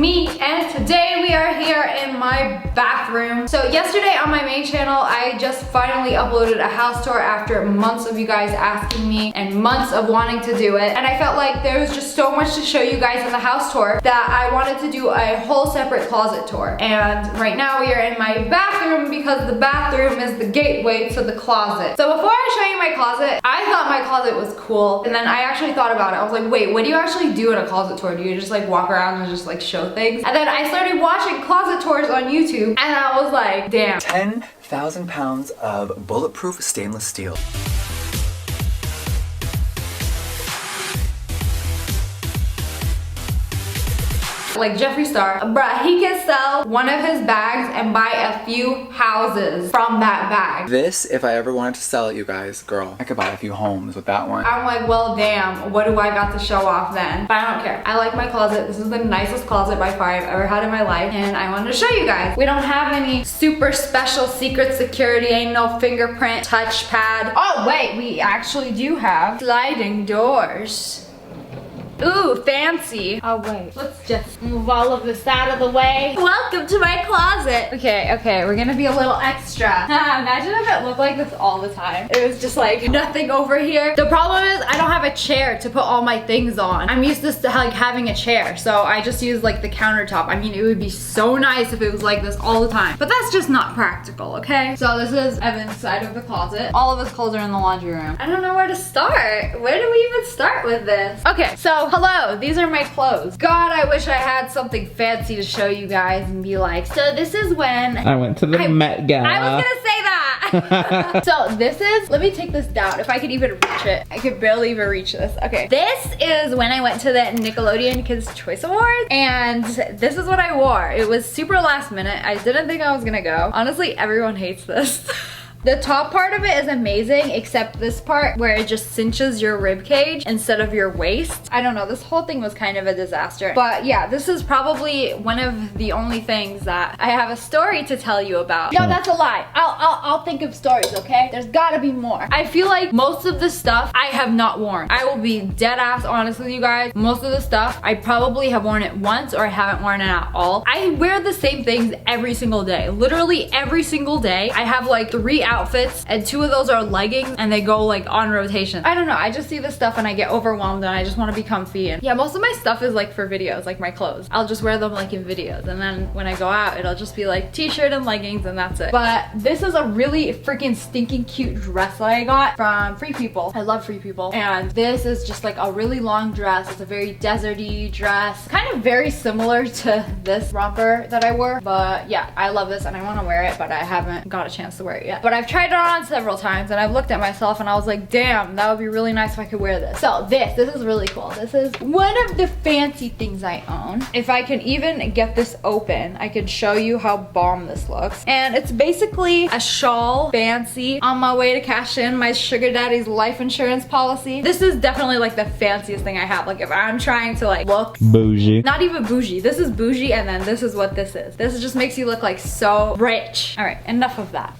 me, and today we are here in my bathroom. So yesterday on my main channel, I just finally uploaded a house tour after months of you guys asking me and months of wanting to do it. And I felt like there was just so much to show you guys in the house tour that I wanted to do a whole separate closet tour. And right now we are in my bathroom because the bathroom is the gateway to the closet. So before I show you my closet, I thought my closet was cool. And then I actually thought about it. I was like, wait, what do you actually do in a closet tour? Do you just like walk around and just like show things? And then I started watching closet tours on YouTube and I was like, damn. 10,000 pounds of bulletproof stainless steel. Like Jeffree Star, bruh, he can sell one of his bags and buy a few houses from that bag. This, if I ever wanted to sell it, you guys, girl, I could buy a few homes with that one. I'm like, well, damn, what do I got to show off then? But I don't care. I like my closet. This is the nicest closet by far I've ever had in my life, and I wanted to show you guys. We don't have any super special secret security, ain't no fingerprint touchpad. Oh, wait, we actually do have sliding doors. Ooh, fancy. Oh wait, let's just move all of this out of the way. Welcome to my closet. Okay, we're gonna be a little extra. Imagine if it looked like this all the time. It was just like nothing over here. The problem is I don't have a chair to put all my things on. I'm used to like having a chair, so I just use like the countertop. I mean, it would be so nice if it was like this all the time, but that's just not practical, okay? So this is Evan's side of the closet. All of his clothes are in the laundry room. I don't know where to start. Where do we even start with this? Okay, so hello, these are my clothes. God, I wish I had something fancy to show you guys and be like, so this is when I went to the Met Gala. I was gonna say that. So this is, let me take this down if I could even reach it. I could barely even reach this. Okay, this is when I went to the Nickelodeon Kids Choice Awards, and this is what I wore. It was super last minute. I didn't think I was gonna go. Honestly, everyone hates this. The top part of it is amazing, except this part where it just cinches your rib cage instead of your waist. I don't know, this whole thing was kind of a disaster. But yeah, this is probably one of the only things that I have a story to tell you about. No, that's a lie. I'll think of stories, okay? There's gotta be more. I feel like most of the stuff I have not worn. I will be dead ass honest with you guys. Most of the stuff I probably have worn it once or I haven't worn it at all. I wear the same things every single day. Literally every single day. I have like 3 outfits and 2 of those are leggings and they go like on rotation. I don't know, I just see this stuff and I get overwhelmed and I just want to be comfy. And yeah, most of my stuff is like for videos, like my clothes. I'll just wear them like in videos, and then when I go out it'll just be like t-shirt and leggings and that's it. But this is a really freaking stinking cute dress that I got from Free People. I love Free People. And this is just like a really long dress. It's a very deserty dress, kind of very similar to this romper that I wore. But yeah, I love this and I want to wear it, but I haven't got a chance to wear it yet. But I've tried it on several times and I've looked at myself and I was like, damn, that would be really nice if I could wear this. So this is really cool. This is one of the fancy things I own. If I can even get this open, I can show you how bomb this looks. And it's basically a shawl, fancy, on my way to cash in my sugar daddy's life insurance policy. This is definitely like the fanciest thing I have. Like if I'm trying to like look bougie. Not even bougie. This is bougie, and then this is what this is. This just makes you look like so rich. All right, enough of that.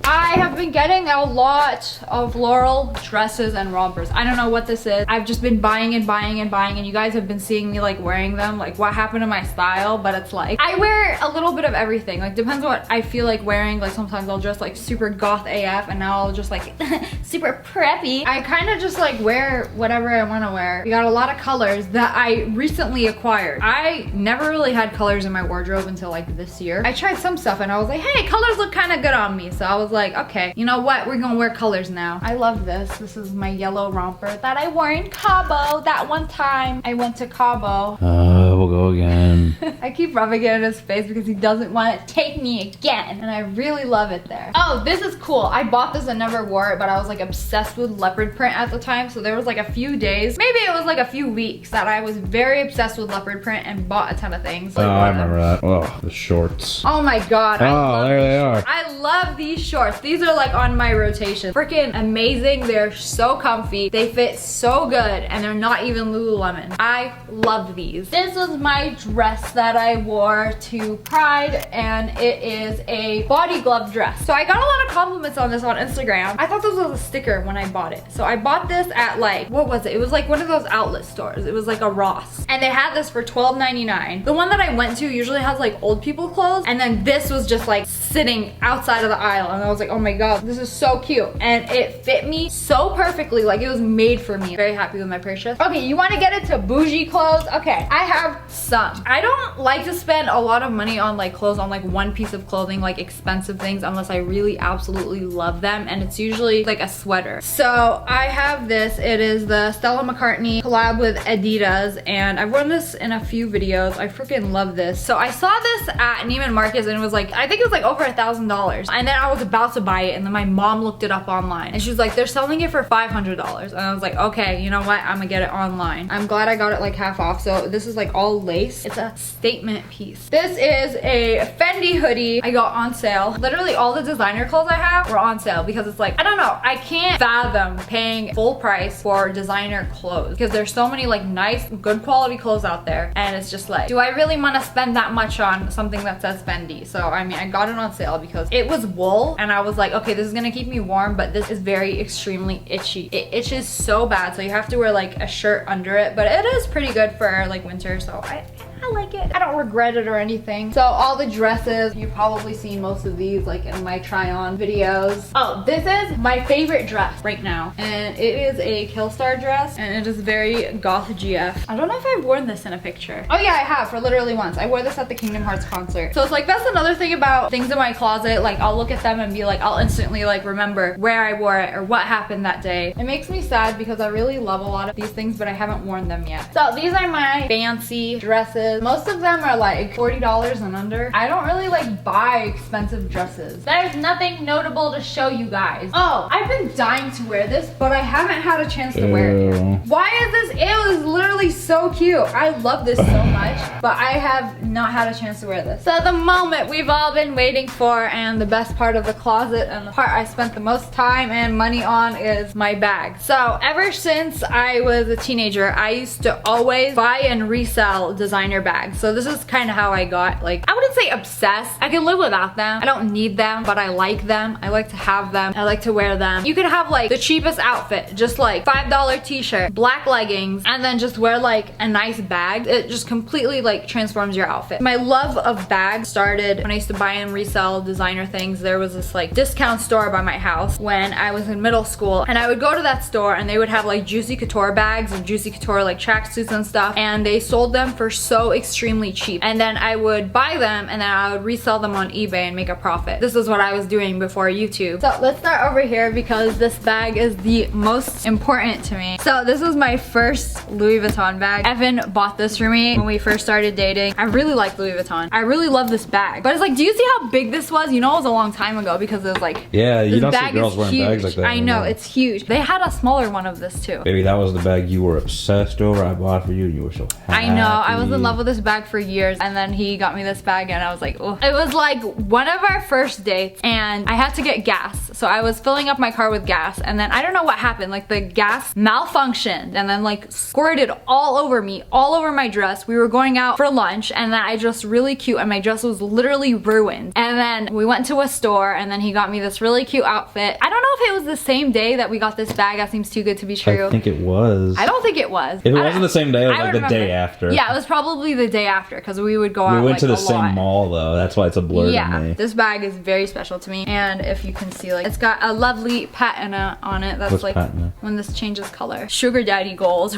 I have been getting a lot of floral dresses and rompers. I don't know what this is. I've just been buying and buying and buying, and you guys have been seeing me like wearing them. Like what happened to my style? But it's like, I wear a little bit of everything. Like depends on what I feel like wearing. Like sometimes I'll dress like super goth AF, and now I'll just like super preppy. I kind of just like wear whatever I want to wear. We got a lot of colors that I recently acquired. I never really had colors in my wardrobe until like this year. I tried some stuff and I was like, hey, colors look kind of good on me. So I was like, okay, you know what? We're gonna wear colors now. I love this. This is my yellow romper that I wore in Cabo that one time I went to Cabo. We'll go again. I keep rubbing it in his face because he doesn't want to take me again. And I really love it there. Oh, this is cool. I bought this and never wore it, but I was like obsessed with leopard print at the time. So there was like a few days, maybe it was like a few weeks, that I was very obsessed with leopard print and bought a ton of things. Like, oh, I remember that. Oh, the shorts. Oh my God. Oh, there they are. I love these shorts. shorts. These are like on my rotation. Freaking amazing. They're so comfy. They fit so good and they're not even Lululemon. I love these. This was my dress that I wore to Pride and it is a body glove dress. So I got a lot of compliments on this on Instagram. I thought this was a sticker when I bought it. So I bought this at like, what was it? It was like one of those outlet stores. It was like a Ross. And they had this for $12.99. The one that I went to usually has like old people clothes. And then this was just like sitting outside of the aisle. And I was like, oh my God, this is so cute. And it fit me so perfectly. Like it was made for me. Very happy with my purchase. Okay, you want to get into bougie clothes? Okay, I have some. I don't like to spend a lot of money on like clothes on like one piece of clothing, like expensive things, unless I really absolutely love them. And it's usually like a sweater. So I have this. It is the Stella McCartney collab with Adidas. And I've worn this in a few videos. I freaking love this. So I saw this at Neiman Marcus and it was like, I think it was like over $1,000. And then I was about to buy it and then my mom looked it up online. And she was like, they're selling it for $500. And I was like, okay, you know what? I'm gonna get it online. I'm glad I got it like half off. So this is like all lace. It's a statement piece. This is a Fendi hoodie I got on sale. Literally all the designer clothes I have were on sale because it's like, I don't know, I can't fathom paying full price for designer clothes because there's so many like nice, good quality clothes out there. And it's just like, do I really want to spend that much on something that says Fendi? So I mean, I got it on sale because it was wool and I was like, okay, this is gonna keep me warm, but this is very extremely itchy. It itches so bad, so you have to wear like a shirt under it, but it is pretty good for like winter, so I like it. I don't regret it or anything. So all the dresses, you've probably seen most of these like in my try on videos. Oh, this is my favorite dress right now. And it is a Killstar dress and it is very goth GF. I don't know if I've worn this in a picture. Oh yeah, I have for literally once. I wore this at the Kingdom Hearts concert. So it's like, that's another thing about things in my closet. Like I'll look at them and be like, I'll instantly like remember where I wore it or what happened that day. It makes me sad because I really love a lot of these things, but I haven't worn them yet. So these are my fancy dresses. Most of them are like $40 and under. I don't really like buy expensive dresses. There's nothing notable to show you guys. Oh, I've been dying to wear this, but I haven't had a chance to wear it yet. Why is this? It is literally so cute. I love this so much, but I have not had a chance to wear this. So the moment we've all been waiting for and the best part of the closet and the part I spent the most time and money on is my bag. So ever since I was a teenager, I used to always buy and resell designer bags. So this is kind of how I got, like, I wouldn't say obsessed. I can live without them. I don't need them, but I like them. I like to have them. I like to wear them. You can have like the cheapest outfit, just like $5 t-shirt, black leggings, and then just wear like a nice bag. It just completely like transforms your outfit. My love of bags started when I used to buy and resell designer things. There was this like discount store by my house when I was in middle school, and I would go to that store and they would have like Juicy Couture bags and Juicy Couture like tracksuits and stuff, and they sold them for so extremely cheap. And then I would buy them and then I would resell them on eBay and make a profit. This is what I was doing before YouTube. So let's start over here because this bag is the most important to me. So this was my first Louis Vuitton bag. Evan bought this for me when we first started dating. I really like Louis Vuitton. I really love this bag. But it's like, do you see how big this was? You know, it was a long time ago because it was like, yeah, you don't see girls wearing bags like that. I know, it's huge. They had a smaller one of this too. Baby, that was the bag you were obsessed over. I bought for you and you were so happy. I know, I was in love with this bag for years, and then he got me this bag and I was like, oh. It was like one of our first dates and I had to get gas. So I was filling up my car with gas and then I don't know what happened. Like the gas malfunctioned and then like squirted all over me, all over my dress. We were going out for lunch and then I dressed really cute and my dress was literally ruined. And then we went to a store and then he got me this really cute outfit. I don't know if it was the same day that we got this bag. That seems too good to be true. I think it was. I don't think it was. If it wasn't the same day, it was like the day after. Yeah, it was probably the day after because we would go out. We went like, to the same mall though. That's why it's a blur to me. This bag is very special to me, and if you can see, like, it's got a lovely patina on it. That's like patina? When this changes color. Sugar daddy gold.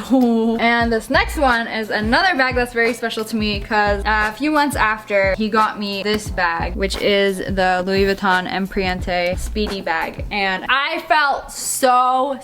And this next one is another bag that's very special to me because a few months after he got me this bag, which is the Louis Vuitton Emprunté Speedy bag, and I felt so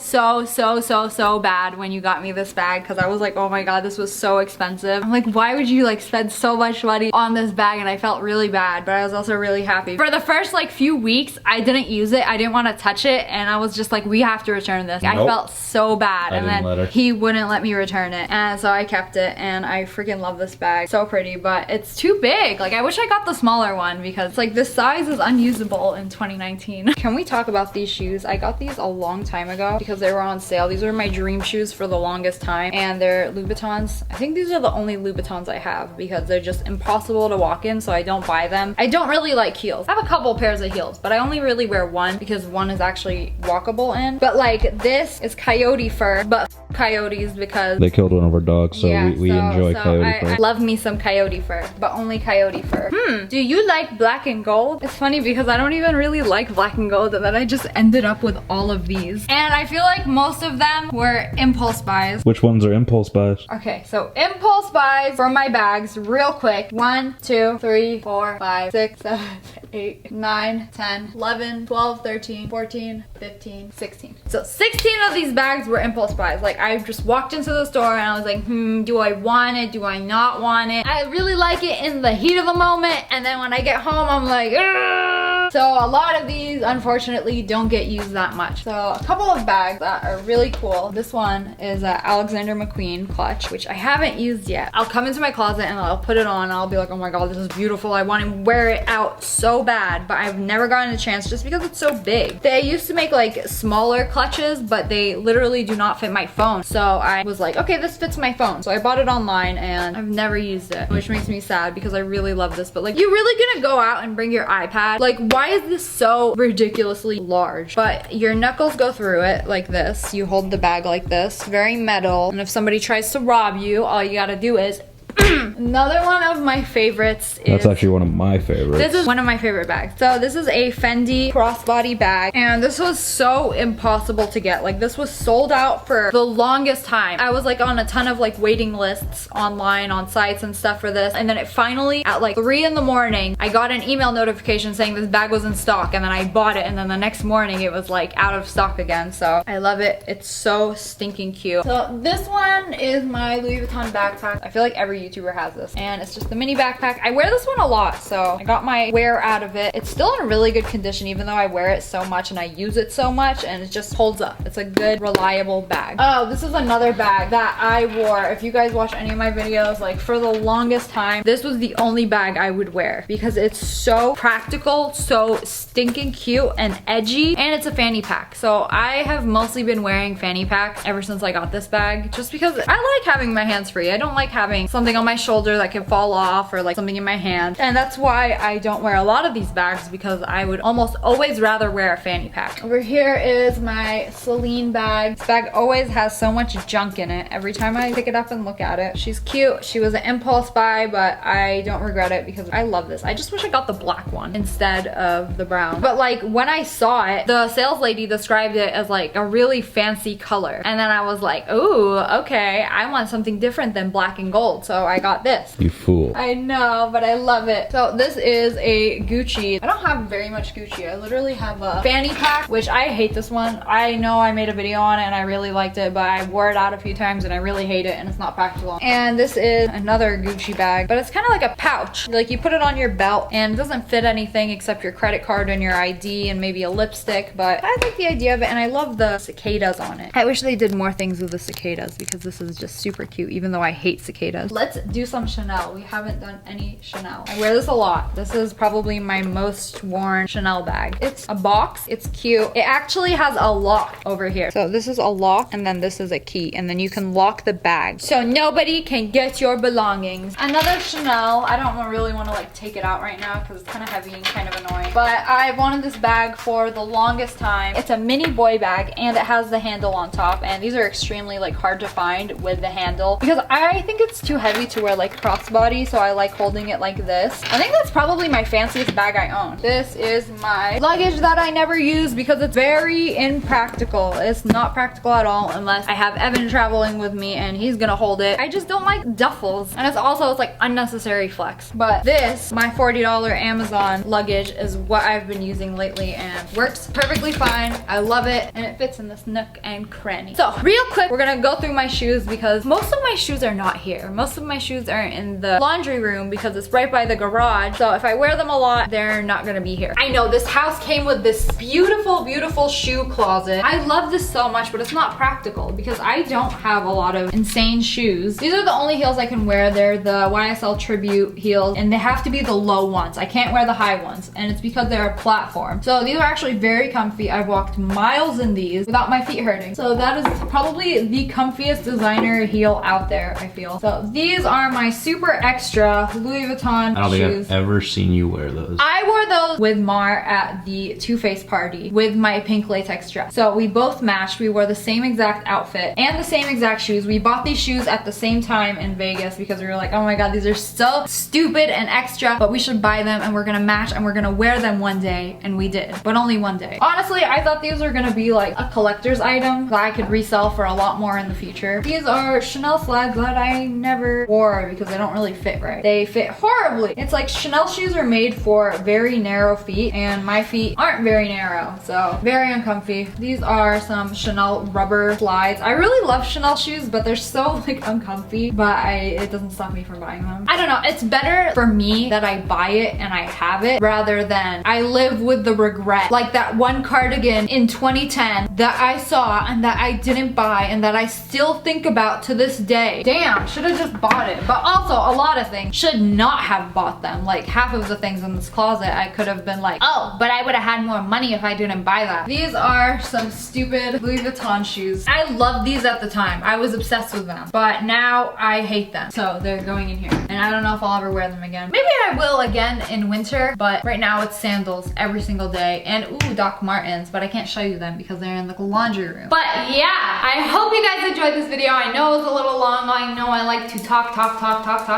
bad when you got me this bag because I was like, oh my god, this was so expensive. I'm like, why why would you like spend so much money on this bag? And I felt really bad, but I was also really happy. For the first like few weeks, I didn't use it. I didn't want to touch it. And I was just like, we have to return this. Nope. I felt so bad. And then he wouldn't let me return it. And so I kept it and I freaking love this bag. So pretty, but it's too big. Like I wish I got the smaller one because like this size is unusable in 2019. Can we talk about these shoes? I got these a long time ago because they were on sale. These were my dream shoes for the longest time and they're Louboutins. I think these are the only Louboutins I have because they're just impossible to walk in, so I don't buy them. I don't really like heels. I have a couple pairs of heels, but I only really wear one because one is actually walkable in. But like this is coyote fur, but coyotes because they killed one of our dogs, so yeah, we enjoy coyote fur. I love me some coyote fur, but only coyote fur. Do you like black and gold? It's funny because I don't even really like black and gold, and then I just ended up with all of these. And I feel like most of them were impulse buys. Which ones are impulse buys? Okay, so impulse buys for my bags, real quick. 1, 2, 3, 4, 5, 6, 7, 8, 9, 10, 11, 12, 13, 14, 15, 16. So 16 of these bags were impulse buys. Like I just walked into the store and I was like, do I want it? Do I not want it? I really like it in the heat of the moment, and then when I get home, I'm like, ugh! So a lot of these, unfortunately, don't get used that much. So a couple of bags that are really cool. This one is an Alexander McQueen clutch, which I haven't used yet. I'll come into my closet and I'll put it on and I'll be like, oh my God, this is beautiful. I want to wear it out so bad, but I've never gotten a chance just because it's so big. They used to make like smaller clutches, but they literally do not fit my phone. So I was like, okay, this fits my phone. So I bought it online and I've never used it, which makes me sad because I really love this. But like, you really gonna go out and bring your iPad? Like, why is this so ridiculously large? But your knuckles go through it like this. You hold the bag like this, very metal. And if somebody tries to rob you, all you gotta do is Another one of my favorites is... That's actually one of my favorites. This is one of my favorite bags. So this is a Fendi crossbody bag. And this was so impossible to get. Like this was sold out for the longest time. I was like on a ton of like waiting lists online on sites and stuff for this. And then it finally, at like 3 in the morning, I got an email notification saying this bag was in stock. And then I bought it. And then the next morning it was like out of stock again. So I love it. It's so stinking cute. So this one is my Louis Vuitton backpack. I feel like every YouTuber has this, and it's just the mini backpack. I wear this one a lot, so I got my wear out of it. It's still in really good condition even though I wear it so much and I use it so much, and it just holds up. It's a good, reliable bag. Oh, this is another bag that I wore. If you guys watch any of my videos, like for the longest time, this was the only bag I would wear because it's so practical, so stinking cute and edgy, and it's a fanny pack. So I have mostly been wearing fanny packs ever since I got this bag, just because I like having my hands free. I don't like having something on my shoulder that can fall off or like something in my hand, and that's why I don't wear a lot of these bags, because I would almost always rather wear a fanny pack. Over here is my Celine bag. This bag always has so much junk in it every time I pick it up and look at it. She's cute. She was an impulse buy, but I don't regret it because I love this. I just wish I got the black one instead of the brown. But like when I saw it, the sales lady described it as like a really fancy color, and then I was like, ooh, okay, I want something different than black and gold, so I got this. You fool. I know, but I love it. So this is a Gucci. I don't have very much Gucci. I literally have a fanny pack, which I hate this one. I know I made a video on it and I really liked it, but I wore it out a few times and I really hate it and it's not practical. And this is another Gucci bag, but it's kind of like a pouch. Like you put it on your belt and it doesn't fit anything except your credit card and your ID and maybe a lipstick, but I like the idea of it, and I love the cicadas on it. I wish they did more things with the cicadas because this is just super cute, even though I hate cicadas. Let's do some Chanel. We haven't done any Chanel. I wear this a lot. This is probably my most worn Chanel bag. It's a box. It's cute. It actually has a lock over here. So this is a lock, and then this is a key, and then you can lock the bag so nobody can get your belongings. Another Chanel. I don't really want to like take it out right now because it's kind of heavy and kind of annoying, but I wanted this bag for the longest time. It's a mini boy bag and it has the handle on top, and these are extremely like hard to find with the handle because I think it's too heavy to wear like crossbody, so I like holding it like this. I think that's probably my fanciest bag I own. This is my luggage that I never use because it's very impractical. It's not practical at all unless I have Evan traveling with me and he's gonna hold it. I just don't like duffels, and it's like unnecessary flex. But this, my $40 Amazon luggage, is what I've been using lately and works perfectly fine. I love it, and it fits in this nook and cranny. So real quick, we're gonna go through my shoes because most of my shoes are not here. Most of my shoes are in the laundry room because it's right by the garage. So if I wear them a lot, they're not gonna be here. I know this house came with this beautiful, beautiful shoe closet. I love this so much, but it's not practical because I don't have a lot of insane shoes. These are the only heels I can wear. They're the YSL Tribute heels, and they have to be the low ones. I can't wear the high ones, and it's because they're a platform. So these are actually very comfy. I've walked miles in these without my feet hurting. So that is probably the comfiest designer heel out there, I feel. So these are my super extra Louis Vuitton I don't shoes. think I've ever seen you wear those. I wore those with Mar at the Too Faced party with my pink latex dress. So we both matched. We wore the same exact outfit and the same exact shoes. We bought these shoes at the same time in Vegas because we were like, oh my god, these are so stupid and extra, but we should buy them and we're gonna match and we're gonna wear them one day, and we did, but only one day. Honestly, I thought these were gonna be like a collector's item that I could resell for a lot more in the future. These are Chanel slides that I never wore because they don't really fit right. They fit horribly. It's like Chanel shoes are made for very narrow feet, and my feet aren't very narrow, so very uncomfy. These are some Chanel rubber slides. I really love Chanel shoes, but they're so like uncomfy, but it doesn't stop me from buying them. I don't know, it's better for me that I buy it and I have it rather than I live with the regret. Like that one cardigan in 2010 that I saw and that I didn't buy and that I still think about to this day. Damn, should have just bought it. But also a lot of things, should not have bought them. Like half of the things in this closet I could have been like, oh, but I would have had more money if I didn't buy that. These are some stupid Louis Vuitton shoes. I loved these at the time. I was obsessed with them, but now I hate them. So they're going in here, and I don't know if I'll ever wear them again. Maybe I will again in winter, but right now it's sandals every single day, and ooh, Doc Martens, but I can't show you them because they're in the laundry room. But yeah, I hope you guys enjoyed this video. I know it was a little long. I know I like to talk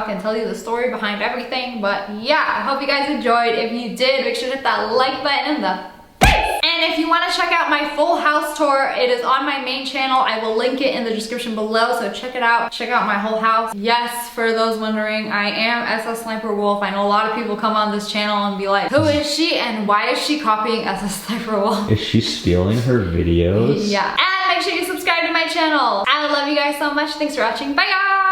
and tell you the story behind everything, but yeah, I hope you guys enjoyed. If you did, make sure to hit that like button in the face. And if you want to check out my full house tour, it is on my main channel. I will link it in the description below, so check it out. Check out my whole house. Yes, for those wondering, I am SSSniperWolf. I know a lot of people come on this channel and be like, who is she and why is she copying SSSniperWolf? Is she stealing her videos? Yeah. And make sure you subscribe to my channel. I love you guys so much. Thanks for watching. Bye guys!